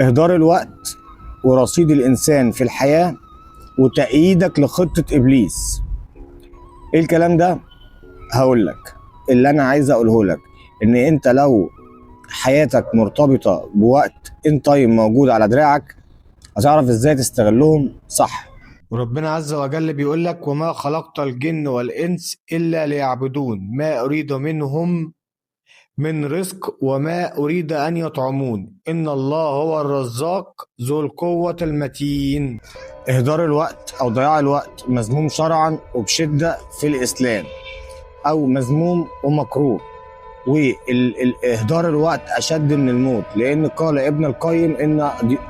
إهدار الوقت ورصيد الإنسان في الحياة وتأييدك لخطة إبليس. إيه الكلام ده؟ هقول لك اللي أنا عايز أقوله لك، إن أنت لو حياتك مرتبطة بوقت إن تايم موجود على دراعك هتعرف إزاي تستغلهم صح. وربنا عز وجل بيقول لك: وما خلقت الجن والإنس إلا ليعبدون ما أريد منهم من رزق وما أريد أن يطعمون إن الله هو الرزاق ذو القوة المتين. إهدار الوقت أو ضياع الوقت مذموم شرعا وبشدة في الإسلام، أو مذموم ومكروه. وإهدار الوقت أشد من الموت، لأن قال ابن القيم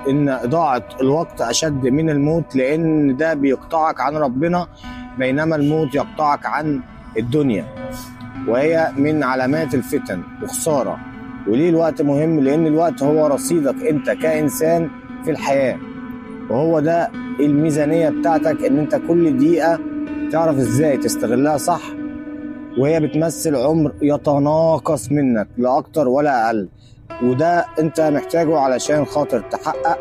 إن إضاعة الوقت أشد من الموت، لأن ده بيقطعك عن ربنا بينما الموت يقطعك عن الدنيا، وهي من علامات الفتن وخسارة. وليه الوقت مهم؟ لأن الوقت هو رصيدك أنت كإنسان في الحياة، وهو ده الميزانية بتاعتك، إن أنت كل دقيقة تعرف إزاي تستغلها صح، وهي بتمثل عمر يتناقص منك لا أكتر ولا أقل، وده أنت محتاجه علشان خاطر تحقق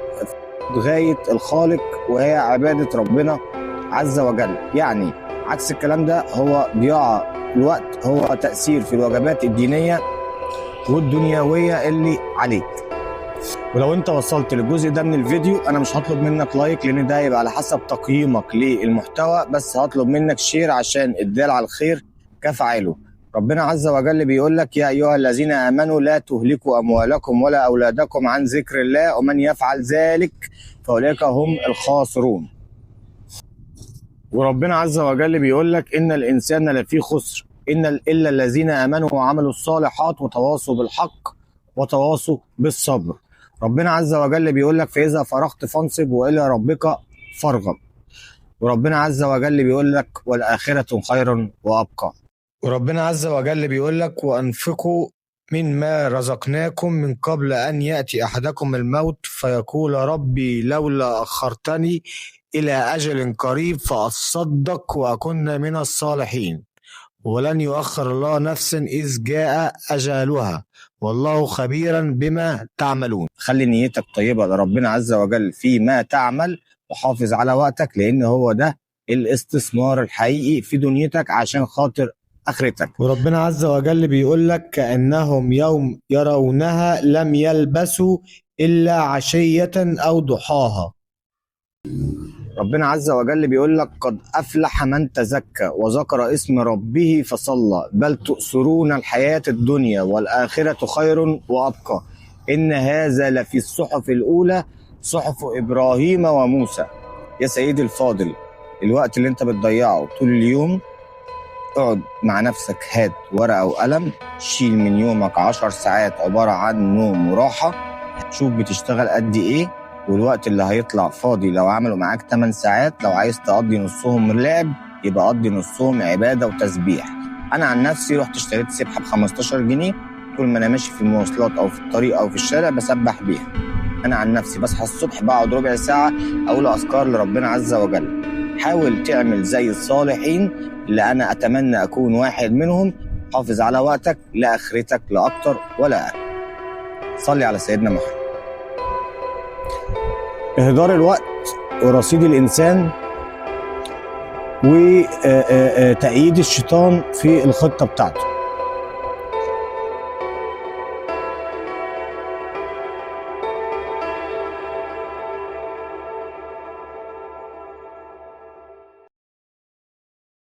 غاية الخالق وهي عبادة ربنا عز وجل. يعني عكس الكلام ده هو ضياع الوقت، هو تأثير في الواجبات الدينية والدنيوية اللي عليك. ولو انت وصلت للجزء ده من الفيديو انا مش هطلب منك لايك، لان ده هيبقى على حسب تقييمك للمحتوى، بس هطلب منك شير عشان الدال على الخير كفعله. ربنا عز وجل بيقول لك: يا ايها الذين امنوا لا تهلكوا اموالكم ولا اولادكم عن ذكر الله ومن يفعل ذلك فاولئك هم الخاسرون. وربنا عز وجل بيقول لك: ان الانسان لفي خسر الا الذين امنوا وعملوا الصالحات وتواصوا بالحق وتواصوا بالصبر. ربنا عز وجل بيقول لك: فاذا فرغت فانصب والى ربك فارغب. وربنا عز وجل بيقول لك: والاخره خير وابقى. وربنا عز وجل بيقول لك: وانفقوا مما رزقناكم من قبل ان ياتي احدكم الموت فيقول ربي لولا اخرتني إلى أجل قريب فأصدق وأكون من الصالحين ولن يؤخر الله نفسا إذ جاء أجلها والله خبيرا بما تعملون. خلي نيتك طيبة لربنا عز وجل فيما تعمل، وحافظ على وقتك، لأن هو ده الاستثمار الحقيقي في دنيتك عشان خاطر آخرتك. وربنا عز وجل بيقول لك: كأنهم يوم يرونها لم يلبسوا إلا عشية أو ضحاها. ربنا عز وجل بيقول لك: قد أفلح من تزكى وذكر اسم ربه فصلى بل تؤثرون الحياة الدنيا والآخرة خير وأبقى إن هذا لفي الصحف الأولى صحف إبراهيم وموسى. يا سيدي الفاضل، الوقت اللي انت بتضيعه طول اليوم اقعد مع نفسك، هات ورقة وقلم، شيل من يومك 10 ساعات عبارة عن نوم وراحة، شوف بتشتغل قد ايه، والوقت اللي هيطلع فاضي لو عملوا معاك 8 ساعات لو عايز تقضي نصهم لعب يبقى قضي نصهم عبادة وتسبيح. انا عن نفسي رحت اشتريت سبحة ب 15 جنيه، كل ما انا ماشي في المواصلات او في الطريق او في الشارع بسبح بيها. انا عن نفسي بصحى الصبح بقعد ربع ساعة اقول اذكار لربنا عز وجل. حاول تعمل زي الصالحين اللي انا اتمنى اكون واحد منهم. حافظ على وقتك لاخرتك لا اكتر ولا اقل. صلي على سيدنا محمد. إهدار الوقت ورصيد الإنسان وتأييد الشيطان في الخطة بتاعته.